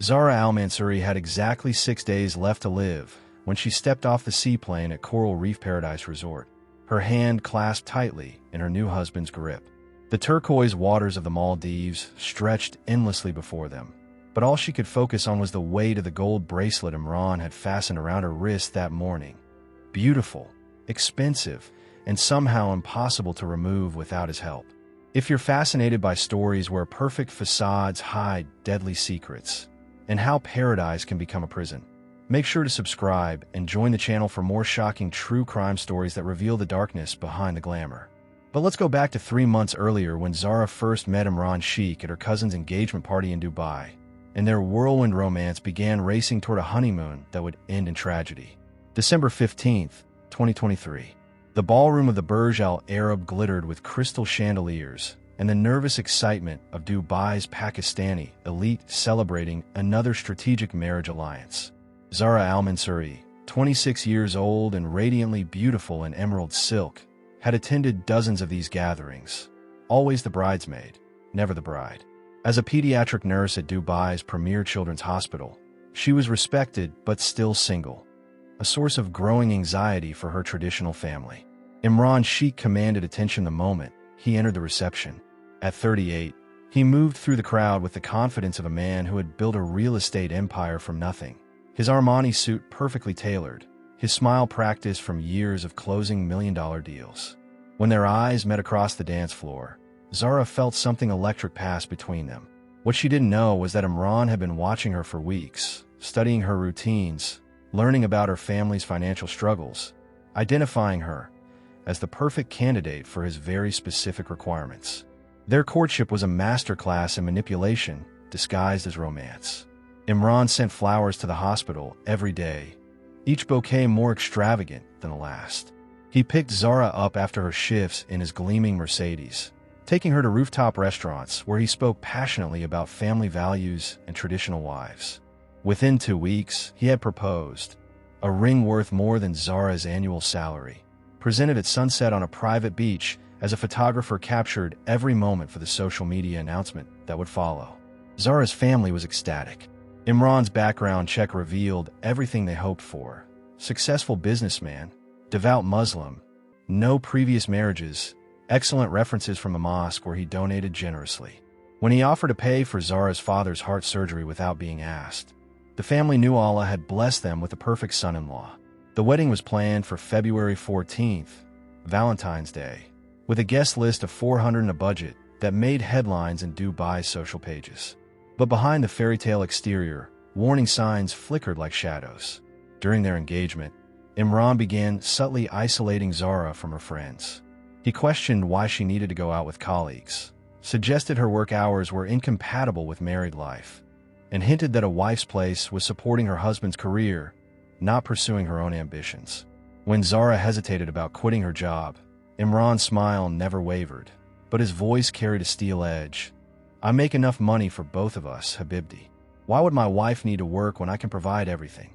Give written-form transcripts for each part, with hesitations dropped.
Zara Al-Mansouri had exactly 6 days left to live when she stepped off the seaplane at Coral Reef Paradise Resort, her hand clasped tightly in her new husband's grip. The turquoise waters of the Maldives stretched endlessly before them, but all she could focus on was the weight of the gold bracelet Imran had fastened around her wrist that morning. Beautiful, expensive, and somehow impossible to remove without his help. If you're fascinated by stories where perfect facades hide deadly secrets, and how paradise can become a prison, make sure to subscribe and join the channel for more shocking true crime stories that reveal the darkness behind the glamour. But let's go back to 3 months earlier when Zara first met Imran Sheikh at her cousin's engagement party in Dubai, and their whirlwind romance began racing toward a honeymoon that would end in tragedy. December 15th, 2023. The ballroom of the Burj Al Arab glittered with crystal chandeliers and the nervous excitement of Dubai's Pakistani elite celebrating another strategic marriage alliance. Zara Al-Mansouri, 26 years old and radiantly beautiful in emerald silk, had attended dozens of these gatherings, always the bridesmaid, never the bride. As a pediatric nurse at Dubai's premier children's hospital, she was respected but still single, a source of growing anxiety for her traditional family. Imran Sheikh commanded attention the moment he entered the reception. At 38, he moved through the crowd with the confidence of a man who had built a real estate empire from nothing. His Armani suit perfectly tailored, his smile practiced from years of closing million-dollar deals. When their eyes met across the dance floor, Zara felt something electric pass between them. What she didn't know was that Imran had been watching her for weeks, studying her routines, learning about her family's financial struggles, identifying her as the perfect candidate for his very specific requirements. Their courtship was a masterclass in manipulation disguised as romance. Imran sent flowers to the hospital every day, each bouquet more extravagant than the last. He picked Zara up after her shifts in his gleaming Mercedes, taking her to rooftop restaurants where he spoke passionately about family values and traditional wives. Within 2 weeks, he had proposed, a ring worth more than Zara's annual salary, presented at sunset on a private beach as a photographer captured every moment for the social media announcement that would follow. Zara's family was ecstatic. Imran's background check revealed everything they hoped for: successful businessman, devout Muslim, no previous marriages, excellent references from a mosque where he donated generously. When he offered to pay for Zara's father's heart surgery without being asked, the family knew Allah had blessed them with the perfect son-in-law. The wedding was planned for February 14th, Valentine's Day, with a guest list of 400 and a budget that made headlines in Dubai's social pages. But behind the fairy tale exterior, warning signs flickered like shadows. During their engagement, Imran began subtly isolating Zara from her friends. He questioned why she needed to go out with colleagues, suggested her work hours were incompatible with married life, and hinted that a wife's place was supporting her husband's career, not pursuing her own ambitions. When Zara hesitated about quitting her job, Imran's smile never wavered, but his voice carried a steel edge. "I make enough money for both of us, Habibti. Why would my wife need to work when I can provide everything?"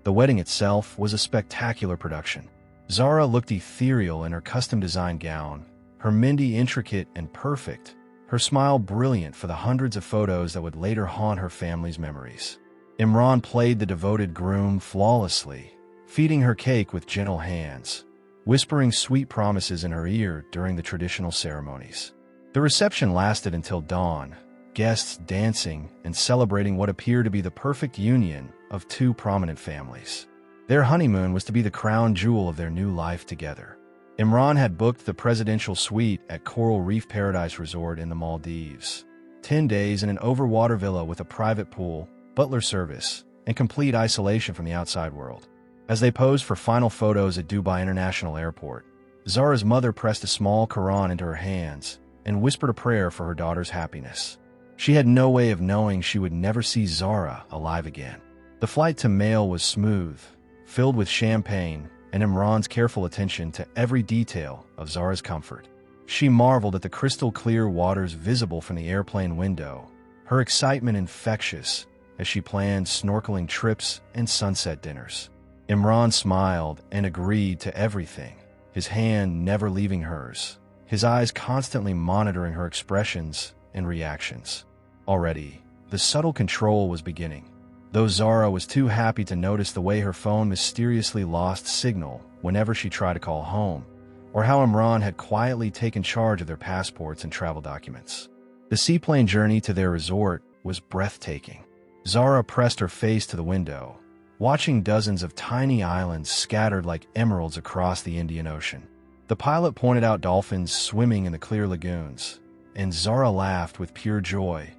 The wedding itself was a spectacular production. Zara looked ethereal in her custom-designed gown, her mehndi intricate and perfect, her smile brilliant for the hundreds of photos that would later haunt her family's memories. Imran played the devoted groom flawlessly, feeding her cake with gentle hands, whispering sweet promises in her ear during the traditional ceremonies. The reception lasted until dawn, guests dancing and celebrating what appeared to be the perfect union of two prominent families. Their honeymoon was to be the crown jewel of their new life together. Imran had booked the presidential suite at Coral Reef Paradise Resort in the Maldives, 10 days in an overwater villa with a private pool, butler service, and complete isolation from the outside world. As they posed for final photos at Dubai International Airport, Zara's mother pressed a small Quran into her hands and whispered a prayer for her daughter's happiness. She had no way of knowing she would never see Zara alive again. The flight to Male was smooth, filled with champagne and Imran's careful attention to every detail of Zara's comfort. She marveled at the crystal-clear waters visible from the airplane window, her excitement infectious as she planned snorkeling trips and sunset dinners. Imran smiled and agreed to everything, his hand never leaving hers, his eyes constantly monitoring her expressions and reactions. Already, the subtle control was beginning. Though Zara was too happy to notice the way her phone mysteriously lost signal whenever she tried to call home, or how Imran had quietly taken charge of their passports and travel documents. The seaplane journey to their resort was breathtaking. Zara pressed her face to the window, watching dozens of tiny islands scattered like emeralds across the Indian Ocean. The pilot pointed out dolphins swimming in the clear lagoons, and Zara laughed with pure joy,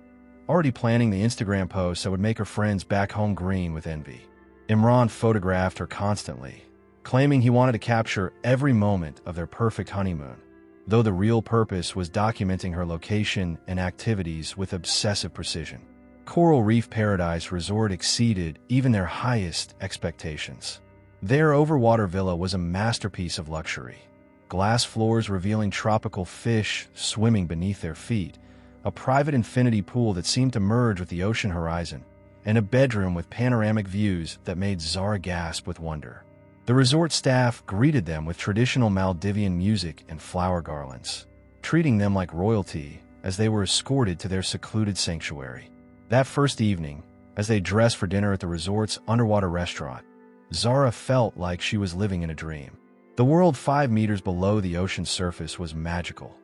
already planning the Instagram post that would make her friends back home green with envy. Imran photographed her constantly, claiming he wanted to capture every moment of their perfect honeymoon, though the real purpose was documenting her location and activities with obsessive precision. Coral Reef Paradise Resort exceeded even their highest expectations. Their overwater villa was a masterpiece of luxury. Glass floors revealing tropical fish swimming beneath their feet, a private infinity pool that seemed to merge with the ocean horizon, and a bedroom with panoramic views that made Zara gasp with wonder. The resort staff greeted them with traditional Maldivian music and flower garlands, treating them like royalty as they were escorted to their secluded sanctuary. That first evening, as they dressed for dinner at the resort's underwater restaurant, Zara felt like she was living in a dream. The world 5 meters below the ocean's surface was magical.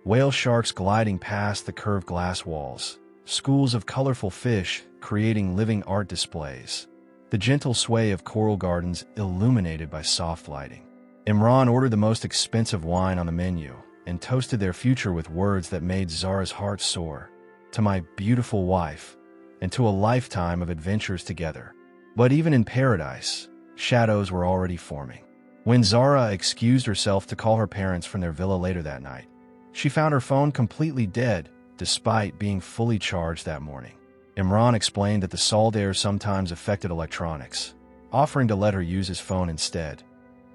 Whale sharks gliding past the curved glass walls, schools of colorful fish creating living art displays, the gentle sway of coral gardens illuminated by soft lighting. Imran ordered the most expensive wine on the menu and toasted their future with words that made Zara's heart soar. To my beautiful wife, and to a lifetime of adventures together. But even in paradise, shadows were already forming. When Zara excused herself to call her parents from their villa later that night, she found her phone completely dead, despite being fully charged that morning. Imran explained that the salt air sometimes affected electronics, offering to let her use his phone instead,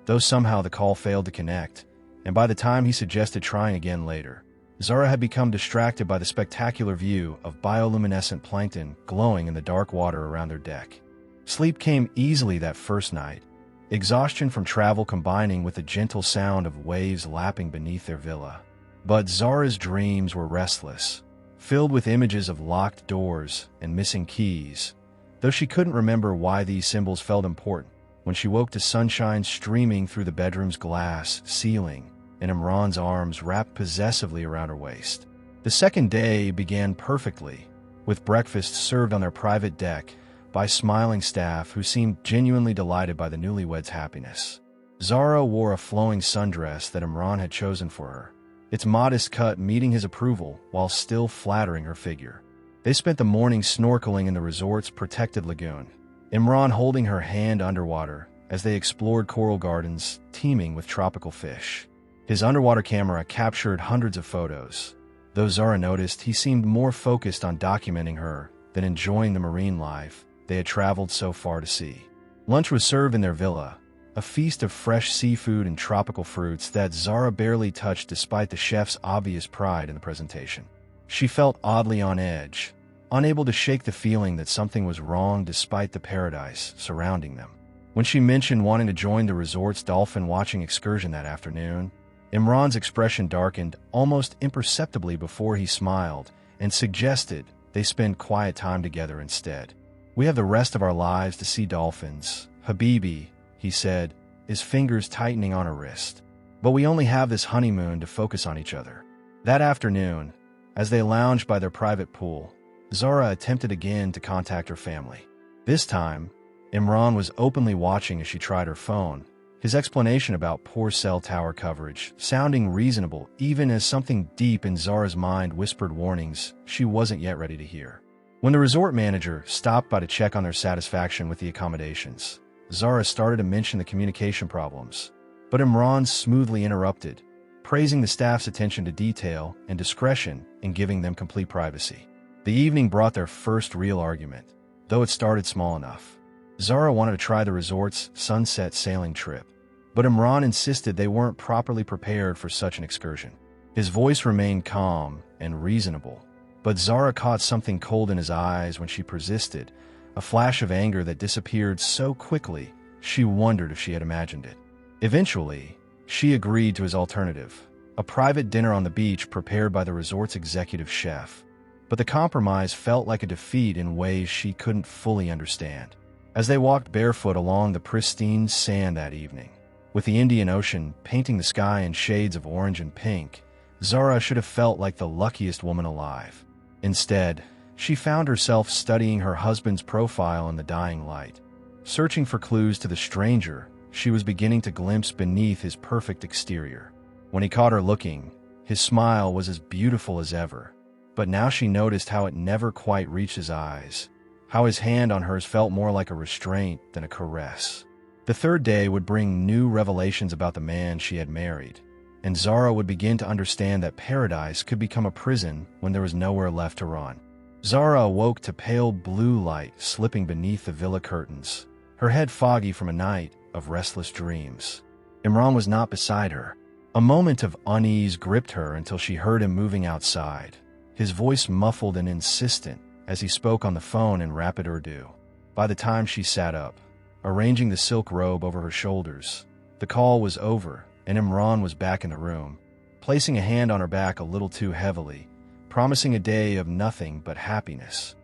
though somehow the call failed to connect, and by the time he suggested trying again later, Zara had become distracted by the spectacular view of bioluminescent plankton glowing in the dark water around their deck. Sleep came easily that first night, exhaustion from travel combining with the gentle sound of waves lapping beneath their villa. But Zara's dreams were restless, filled with images of locked doors and missing keys, though she couldn't remember why these symbols felt important when she woke to sunshine streaming through the bedroom's glass ceiling and Imran's arms wrapped possessively around her waist. The second day began perfectly, with breakfast served on their private deck by smiling staff who seemed genuinely delighted by the newlyweds' happiness. Zara wore a flowing sundress that Imran had chosen for her, its modest cut meeting his approval while still flattering her figure. They spent the morning snorkeling in the resort's protected lagoon, Imran holding her hand underwater as they explored coral gardens teeming with tropical fish. His underwater camera captured hundreds of photos, though Zara noticed he seemed more focused on documenting her than enjoying the marine life they had traveled so far to see. Lunch was served in their villa, a feast of fresh seafood and tropical fruits that Zara barely touched despite the chef's obvious pride in the presentation. She felt oddly on edge, unable to shake the feeling that something was wrong despite the paradise surrounding them. When she mentioned wanting to join the resort's dolphin watching excursion that afternoon, Imran's expression darkened almost imperceptibly before he smiled and suggested they spend quiet time together instead. "We have the rest of our lives to see dolphins, Habibi," he said, his fingers tightening on her wrist. "But we only have this honeymoon to focus on each other." That afternoon, as they lounged by their private pool, Zara attempted again to contact her family. This time, Imran was openly watching as she tried her phone, his explanation about poor cell tower coverage sounding reasonable even as something deep in Zara's mind whispered warnings she wasn't yet ready to hear. When the resort manager stopped by to check on their satisfaction with the accommodations, Zara started to mention the communication problems, but Imran smoothly interrupted, praising the staff's attention to detail and discretion in giving them complete privacy. The evening brought their first real argument, though it started small enough. Zara wanted to try the resort's sunset sailing trip, but Imran insisted they weren't properly prepared for such an excursion. His voice remained calm and reasonable, but Zara caught something cold in his eyes when she persisted, a flash of anger that disappeared so quickly she wondered if she had imagined it. Eventually, she agreed to his alternative, a private dinner on the beach prepared by the resort's executive chef. but the compromise felt like a defeat in ways she couldn't fully understand. As they walked barefoot along the pristine sand that evening, with the Indian Ocean painting the sky in shades of orange and pink, Zara should have felt like the luckiest woman alive. Instead, she found herself studying her husband's profile in the dying light. Searching for clues to the stranger she was beginning to glimpse beneath his perfect exterior. When he caught her looking, his smile was as beautiful as ever, but now she noticed how it never quite reached his eyes, how his hand on hers felt more like a restraint than a caress. The third day would bring new revelations about the man she had married, and Zara would begin to understand that paradise could become a prison when there was nowhere left to run. Zara awoke to pale blue light slipping beneath the villa curtains, her head foggy from a night of restless dreams. Imran was not beside her. A moment of unease gripped her until she heard him moving outside, his voice muffled and insistent as he spoke on the phone in rapid Urdu. By the time she sat up, arranging the silk robe over her shoulders, the call was over and Imran was back in the room, placing a hand on her back a little too heavily, promising a day of nothing but happiness.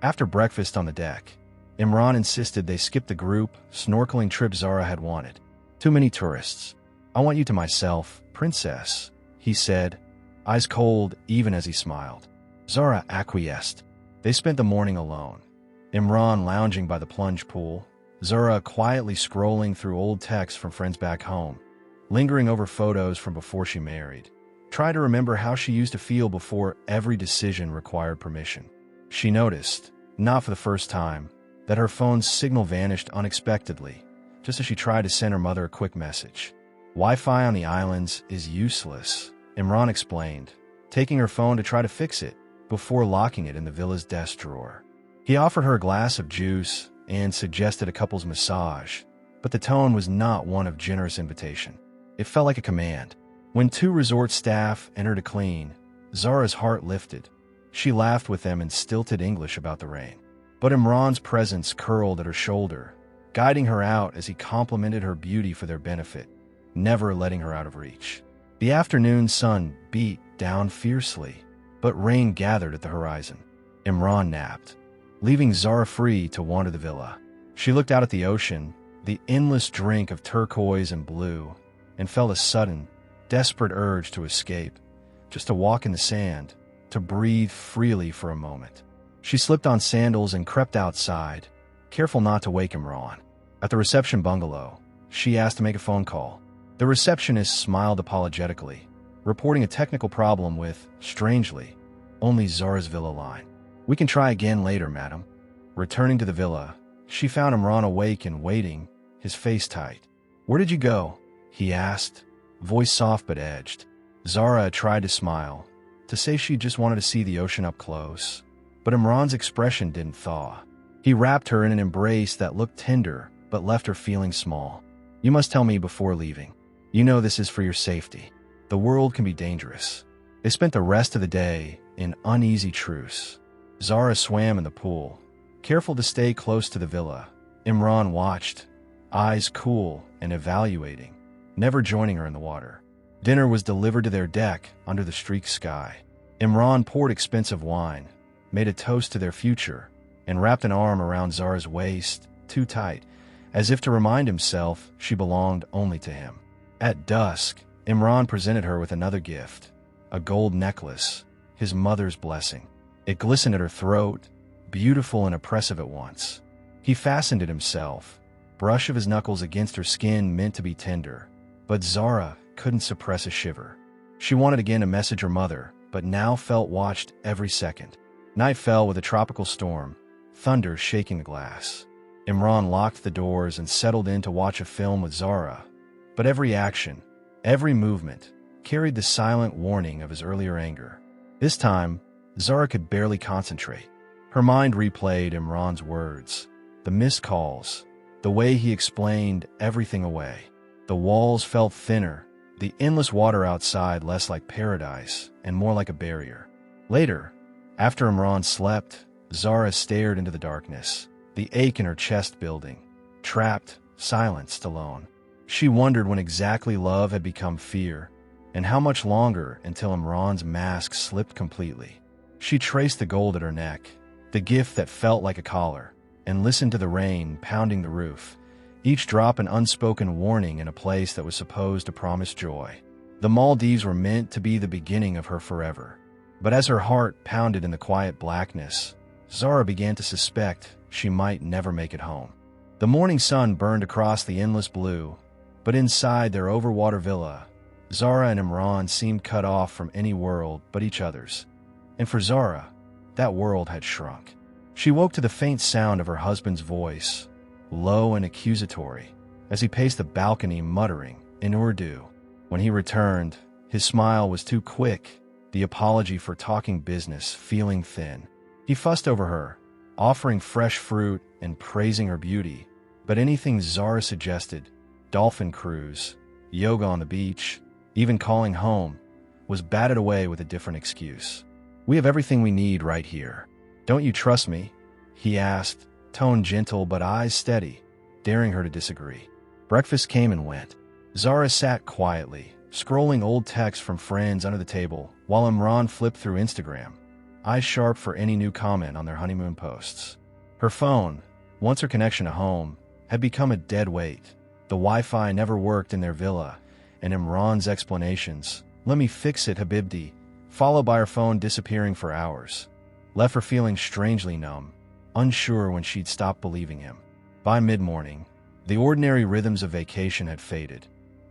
After breakfast on the deck, Imran insisted they skip the group snorkeling trip Zara had wanted. Too many tourists. I want you to myself, princess, he said, eyes cold even as he smiled. Zara acquiesced. They spent the morning alone. Imran lounging by the plunge pool, Zara quietly scrolling through old texts from friends back home, lingering over photos from before she married. Try to remember how she used to feel before every decision required permission. She noticed, not for the first time, that her phone's signal vanished unexpectedly, just as she tried to send her mother a quick message. Wi-Fi on the islands is useless, Imran explained, taking her phone to try to fix it before locking it in the villa's desk drawer. He offered her a glass of juice and suggested a couple's massage, but the tone was not one of generous invitation. It felt like a command. When two resort staff entered to clean, Zara's heart lifted. She laughed with them in stilted English about the rain. But Imran's presence curled at her shoulder, guiding her out as he complimented her beauty for their benefit, never letting her out of reach. The afternoon sun beat down fiercely, but rain gathered at the horizon. Imran napped, leaving Zara free to wander the villa. She looked out at the ocean, the endless drink of turquoise and blue, and felt a sudden, desperate urge to escape, just to walk in the sand, to breathe freely for a moment. She slipped on sandals and crept outside, careful not to wake Imran. At the reception bungalow, she asked to make a phone call. The receptionist smiled apologetically, reporting a technical problem with, strangely, only Zara's villa line. We can try again later, madam. Returning to the villa, she found Imran awake and waiting, his face tight. Where did you go? He asked, voice soft but edged. Zara tried to smile, to say she just wanted to see the ocean up close. But Imran's expression didn't thaw. He wrapped her in an embrace that looked tender but left her feeling small. You must tell me before leaving. You know this is for your safety. The world can be dangerous. They spent the rest of the day in uneasy truce. Zara swam in the pool, careful to stay close to the villa. Imran watched, eyes cool and evaluating, never joining her in the water. Dinner was delivered to their deck under the streaked sky. Imran poured expensive wine, made a toast to their future, and wrapped an arm around Zara's waist, too tight, as if to remind himself she belonged only to him. At dusk, Imran presented her with another gift, a gold necklace, his mother's blessing. It glistened at her throat, beautiful and oppressive at once. He fastened it himself, brush of his knuckles against her skin meant to be tender, but Zara couldn't suppress a shiver. She wanted again to message her mother, but now felt watched every second. Night fell with a tropical storm, thunder shaking the glass. Imran locked the doors and settled in to watch a film with Zara, but every action, every movement, carried the silent warning of his earlier anger. This time, Zara could barely concentrate. Her mind replayed Imran's words, the missed calls, the way he explained everything away. The walls felt thinner, the endless water outside less like paradise and more like a barrier. Later, after Imran slept, Zara stared into the darkness, the ache in her chest building, trapped, silenced, alone. She wondered when exactly love had become fear, and how much longer until Imran's mask slipped completely. She traced the gold at her neck, the gift that felt like a collar, and listened to the rain pounding the roof, each drop an unspoken warning in a place that was supposed to promise joy. The Maldives were meant to be the beginning of her forever. But as her heart pounded in the quiet blackness, Zara began to suspect she might never make it home. The morning sun burned across the endless blue, but inside their overwater villa, Zara and Imran seemed cut off from any world but each other's. And for Zara, that world had shrunk. She woke to the faint sound of her husband's voice, low and accusatory, as he paced the balcony muttering in Urdu. When he returned, his smile was too quick, the apology for talking business feeling thin. He fussed over her, offering fresh fruit and praising her beauty, but anything Zara suggested, dolphin cruise, yoga on the beach, even calling home, was batted away with a different excuse. "We have everything we need right here. Don't you trust me?" he asked, tone gentle but eyes steady, daring her to disagree. Breakfast came and went. Zara sat quietly, scrolling old texts from friends under the table, while Imran flipped through Instagram, eyes sharp for any new comment on their honeymoon posts. Her phone, once her connection to home, had become a dead weight. The Wi-Fi never worked in their villa, and Imran's explanations, "Let me fix it, Habibti," followed by her phone disappearing for hours, left her feeling strangely numb, unsure when she'd stop believing him. By mid-morning, the ordinary rhythms of vacation had faded.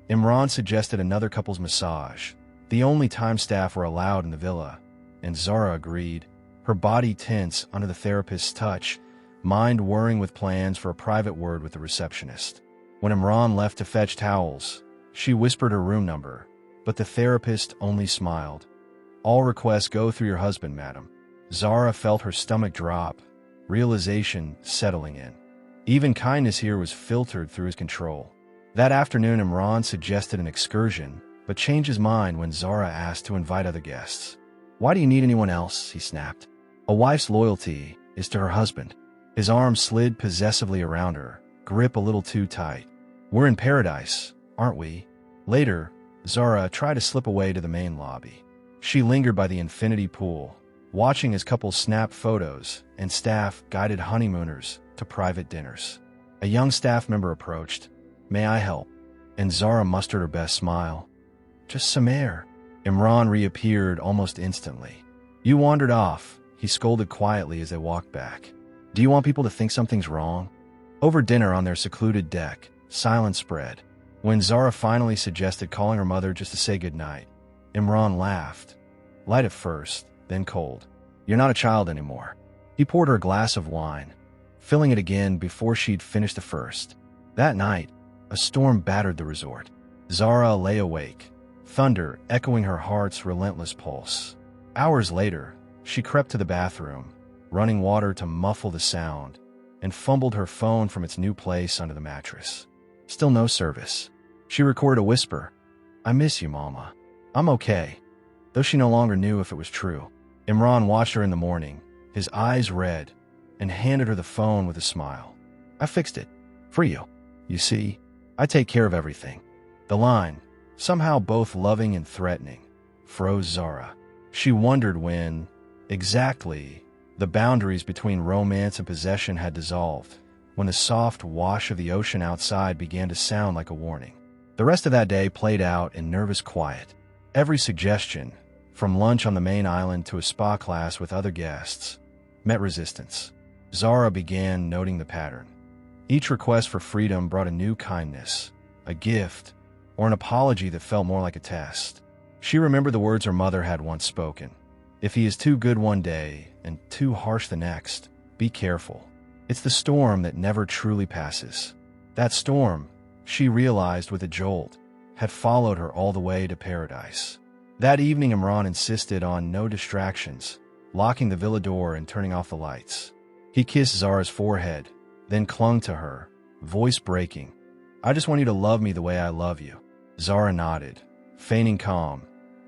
Imran suggested another couple's massage, the only time staff were allowed in the villa, and Zara agreed, her body tense under the therapist's touch, mind whirring with plans for a private word with the receptionist. When Imran left to fetch towels, she whispered her room number, but the therapist only smiled. "All requests go through your husband, madam." Zara felt her stomach drop, realization settling in. Even kindness here was filtered through his control. That afternoon, Imran suggested an excursion, but changed his mind when Zara asked to invite other guests. "Why do you need anyone else?" he snapped. "A wife's loyalty is to her husband." His arm slid possessively around her, grip a little too tight. "We're in paradise, aren't we?" Later, Zara tried to slip away to the main lobby. She lingered by the infinity pool, watching as couples snapped photos and staff guided honeymooners to private dinners. A young staff member approached. "May I help?" And Zara mustered her best smile. "Just some air." Imran reappeared almost instantly. "You wandered off," he scolded quietly as they walked back. "Do you want people to think something's wrong?" Over dinner on their secluded deck, silence spread. When Zara finally suggested calling her mother just to say goodnight, Imran laughed. Light at first, then cold. "You're not a child anymore." He poured her a glass of wine, filling it again before she'd finished the first. That night, a storm battered the resort. Zara lay awake, thunder echoing her heart's relentless pulse. Hours later, she crept to the bathroom, running water to muffle the sound, and fumbled her phone from its new place under the mattress. Still no service. She recorded a whisper, "I miss you, Mama." "I'm okay," though she no longer knew if it was true. Imran watched her in the morning, his eyes red, and handed her the phone with a smile. "I fixed it. For you. You see, I take care of everything." The line, somehow both loving and threatening, froze Zara. She wondered when, exactly, the boundaries between romance and possession had dissolved, when the soft wash of the ocean outside began to sound like a warning. The rest of that day played out in nervous quiet. Every suggestion, from lunch on the main island to a spa class with other guests, met resistance. Zara began noting the pattern. Each request for freedom brought a new kindness, a gift, or an apology that felt more like a test. She remembered the words her mother had once spoken. "If he is too good one day and too harsh the next, be careful. It's the storm that never truly passes." That storm, she realized with a jolt, had followed her all the way to paradise. That evening, Imran insisted on no distractions, locking the villa door and turning off the lights. He kissed Zara's forehead, then clung to her, voice breaking. "I just want you to love me the way I love you." Zara nodded, feigning calm,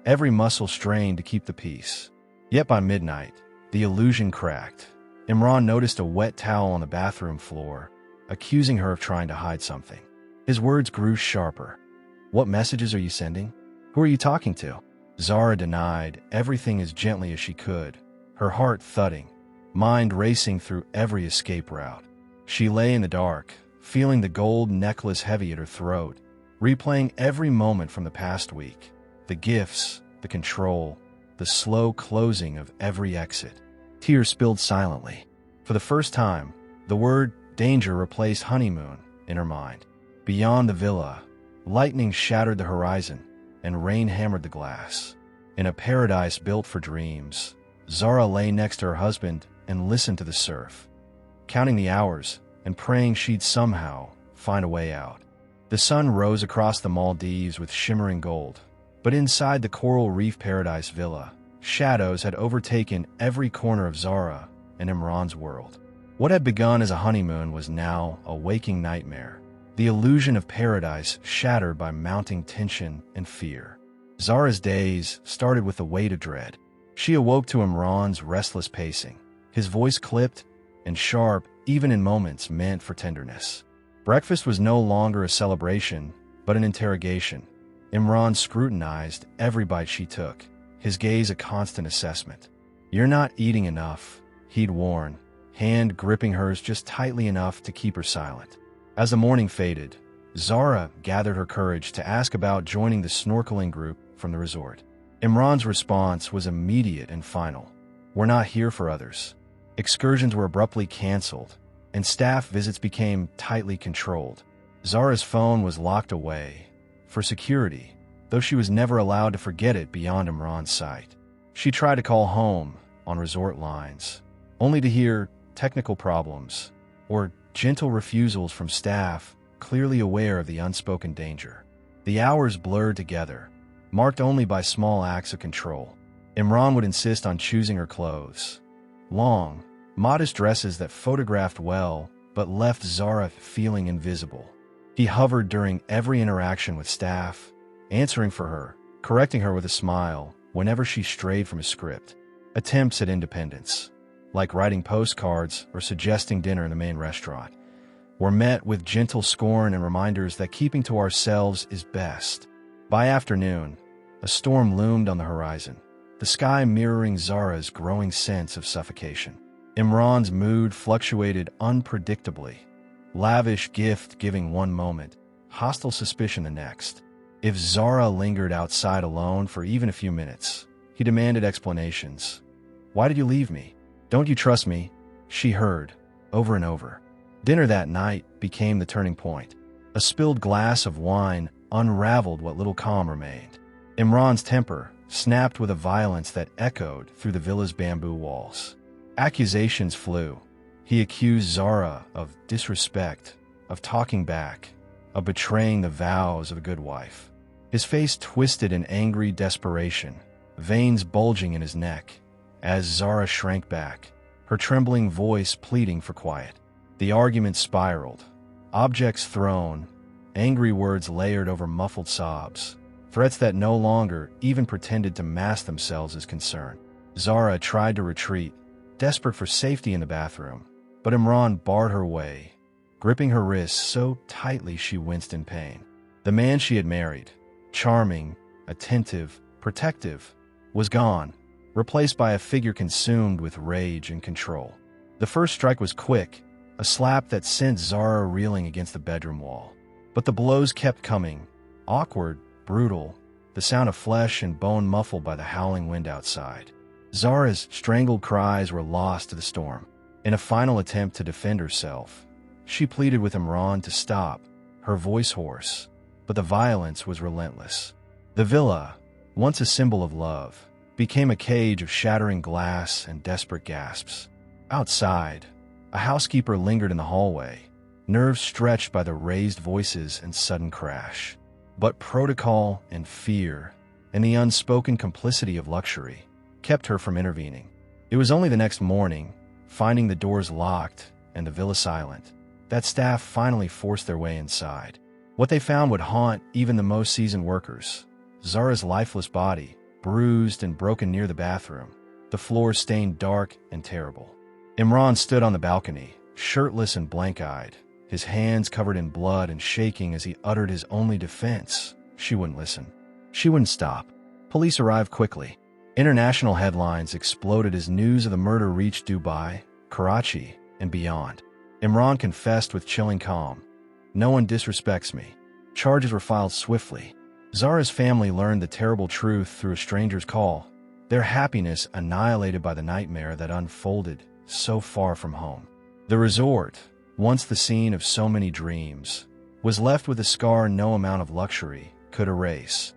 every muscle strained to keep the peace. Yet by midnight, the illusion cracked. Imran noticed a wet towel on the bathroom floor, accusing her of trying to hide something. His words grew sharper. "What messages are you sending? Who are you talking to?" Zara denied everything as gently as she could, her heart thudding, mind racing through every escape route. She lay in the dark, feeling the gold necklace heavy at her throat, replaying every moment from the past week, the gifts, the control, the slow closing of every exit. Tears spilled silently. For the first time, the word danger replaced honeymoon in her mind. Beyond the villa, lightning shattered the horizon, and rain hammered the glass. In a paradise built for dreams, Zara lay next to her husband and listened to the surf, counting the hours and praying she'd somehow find a way out. The sun rose across the Maldives with shimmering gold, but inside the coral reef paradise villa, shadows had overtaken every corner of Zara and Imran's world. What had begun as a honeymoon was now a waking nightmare, the illusion of paradise shattered by mounting tension and fear. Zara's days started with a weight of dread. She awoke to Imran's restless pacing, his voice clipped and sharp even in moments meant for tenderness. Breakfast was no longer a celebration, but an interrogation. Imran scrutinized every bite she took, his gaze a constant assessment. "You're not eating enough," he'd warn, hand gripping hers just tightly enough to keep her silent. As the morning faded, Zara gathered her courage to ask about joining the snorkeling group from the resort. Imran's response was immediate and final. "We're not here for others." Excursions were abruptly canceled, and staff visits became tightly controlled. Zara's phone was locked away, for security, though she was never allowed to forget it beyond Imran's sight. She tried to call home on resort lines, only to hear technical problems or gentle refusals from staff clearly aware of the unspoken danger. The hours blurred together, marked only by small acts of control. Imran would insist on choosing her clothes. Long, modest dresses that photographed well but left Zara feeling invisible. He hovered during every interaction with staff, answering for her, correcting her with a smile whenever she strayed from his script. Attempts at independence, like writing postcards or suggesting dinner in the main restaurant, were met with gentle scorn and reminders that keeping to ourselves is best. By afternoon, a storm loomed on the horizon, the sky mirroring Zara's growing sense of suffocation. Imran's mood fluctuated unpredictably, lavish gift-giving one moment, hostile suspicion the next. If Zara lingered outside alone for even a few minutes, he demanded explanations. "Why did you leave me? Don't you trust me?" she heard, over and over. Dinner that night became the turning point. A spilled glass of wine unraveled what little calm remained. Imran's temper snapped with a violence that echoed through the villa's bamboo walls. Accusations flew. He accused Zara of disrespect, of talking back, of betraying the vows of a good wife. His face twisted in angry desperation, veins bulging in his neck, as Zara shrank back, her trembling voice pleading for quiet. The argument spiraled, objects thrown, angry words layered over muffled sobs, threats that no longer even pretended to mask themselves as concern. Zara tried to retreat, desperate for safety in the bathroom, but Imran barred her way, gripping her wrists so tightly she winced in pain. The man she had married, charming, attentive, protective, was gone, replaced by a figure consumed with rage and control. The first strike was quick, a slap that sent Zara reeling against the bedroom wall. But the blows kept coming, awkward, brutal, the sound of flesh and bone muffled by the howling wind outside. Zara's strangled cries were lost to the storm. In a final attempt to defend herself, she pleaded with Imran to stop, her voice hoarse, but the violence was relentless. The villa, once a symbol of love, became a cage of shattering glass and desperate gasps. Outside, a housekeeper lingered in the hallway, nerves stretched by the raised voices and sudden crash. But protocol and fear, and the unspoken complicity of luxury, kept her from intervening. It was only the next morning, finding the doors locked and the villa silent, that staff finally forced their way inside. What they found would haunt even the most seasoned workers. Zara's lifeless body, bruised and broken near the bathroom, the floor stained dark and terrible. Imran stood on the balcony, shirtless and blank-eyed, his hands covered in blood and shaking as he uttered his only defense. She wouldn't listen. She wouldn't stop. Police arrived quickly. International headlines exploded as news of the murder reached Dubai, Karachi, and beyond. Imran confessed with chilling calm. "No one disrespects me." Charges were filed swiftly. Zara's family learned the terrible truth through a stranger's call, their happiness annihilated by the nightmare that unfolded so far from home. The resort, once the scene of so many dreams, was left with a scar no amount of luxury could erase.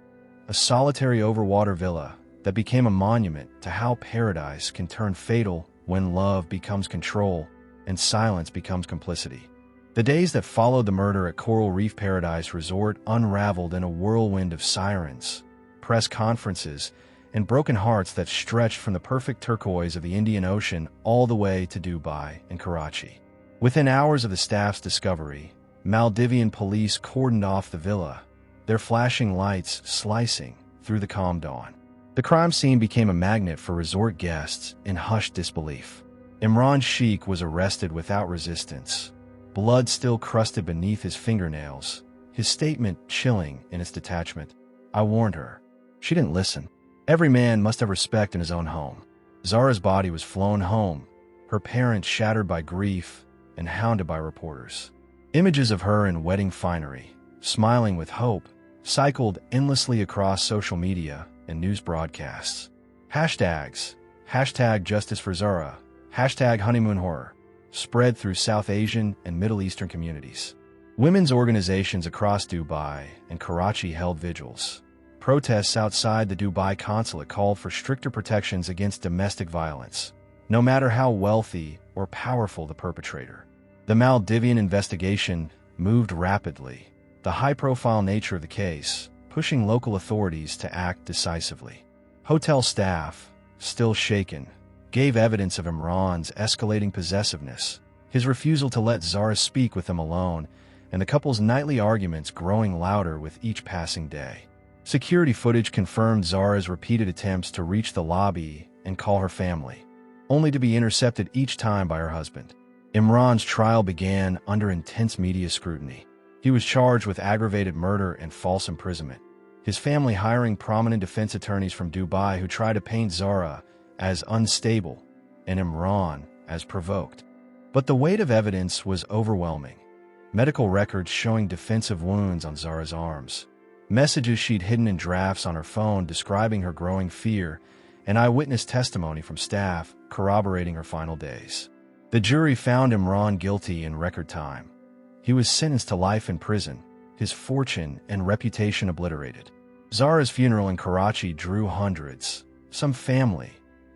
A solitary overwater villa that became a monument to how paradise can turn fatal when love becomes control and silence becomes complicity. The days that followed the murder at Coral Reef Paradise Resort unraveled in a whirlwind of sirens, press conferences, and broken hearts that stretched from the perfect turquoise of the Indian Ocean all the way to Dubai and Karachi. Within hours of the staff's discovery, Maldivian police cordoned off the villa, their flashing lights slicing through the calm dawn. The crime scene became a magnet for resort guests in hushed disbelief. Imran Sheikh was arrested without resistance, blood still crusted beneath his fingernails, his statement chilling in its detachment. "I warned her. She didn't listen." Every man must have respect in his own home. Zara's body was flown home, her parents shattered by grief and hounded by reporters. Images of her in wedding finery, smiling with hope, cycled endlessly across social media and news broadcasts. Hashtags, #Justice for Zara, #Honeymoon Horror, spread through South Asian and Middle Eastern communities. Women's organizations across Dubai and Karachi held vigils. Protests outside the Dubai consulate called for stricter protections against domestic violence, no matter how wealthy or powerful the perpetrator. The Maldivian investigation moved rapidly, the high-profile nature of the case pushing local authorities to act decisively. Hotel staff, still shaken, gave evidence of Imran's escalating possessiveness, his refusal to let Zara speak with them alone, and the couple's nightly arguments growing louder with each passing day. Security footage confirmed Zara's repeated attempts to reach the lobby and call her family, only to be intercepted each time by her husband. Imran's trial began under intense media scrutiny. He was charged with aggravated murder and false imprisonment, his family hiring prominent defense attorneys from Dubai who tried to paint Zara as unstable and Imran as provoked. But the weight of evidence was overwhelming. Medical records showing defensive wounds on Zara's arms, messages she'd hidden in drafts on her phone describing her growing fear, and eyewitness testimony from staff corroborating her final days. The jury found Imran guilty in record time. He was sentenced to life in prison, his fortune and reputation obliterated. Zara's funeral in Karachi drew hundreds, some family,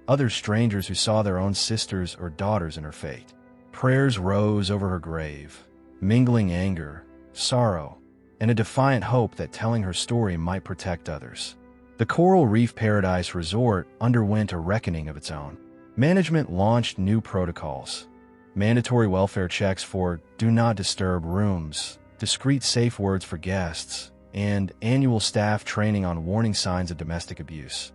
others strangers who saw their own sisters or daughters in her fate. Prayers rose over her grave, mingling anger, sorrow, and a defiant hope that telling her story might protect others. The Coral Reef Paradise Resort underwent a reckoning of its own. Management launched new protocols, mandatory welfare checks for do not disturb rooms, discreet safe words for guests, and annual staff training on warning signs of domestic abuse.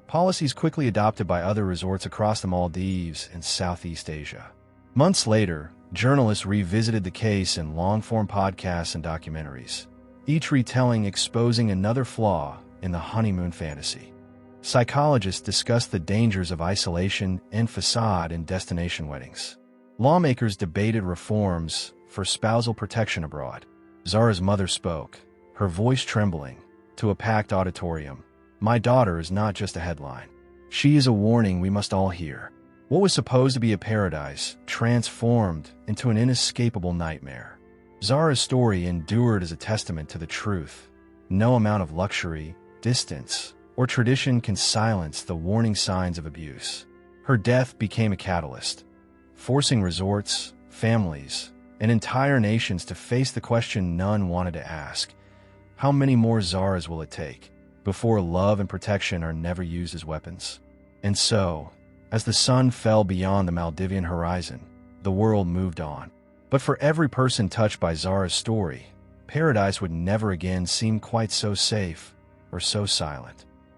Policies quickly adopted by other resorts across the Maldives and Southeast Asia. Months later, journalists revisited the case in long-form podcasts and documentaries, each retelling exposing another flaw in the honeymoon fantasy. Psychologists discussed the dangers of isolation and facade in destination weddings. Lawmakers debated reforms for spousal protection abroad. Zara's mother spoke, her voice trembling, to a packed auditorium. "My daughter is not just a headline. She is a warning we must all hear." What was supposed to be a paradise transformed into an inescapable nightmare. Zara's story endured as a testament to the truth. No amount of luxury, distance, or tradition can silence the warning signs of abuse. Her death became a catalyst, forcing resorts, families, and entire nations to face the question none wanted to ask: how many more Zaras will it take before love and protection are never used as weapons? And so, as the sun fell beyond the Maldivian horizon, the world moved on. But for every person touched by Zara's story, paradise would never again seem quite so safe or so silent.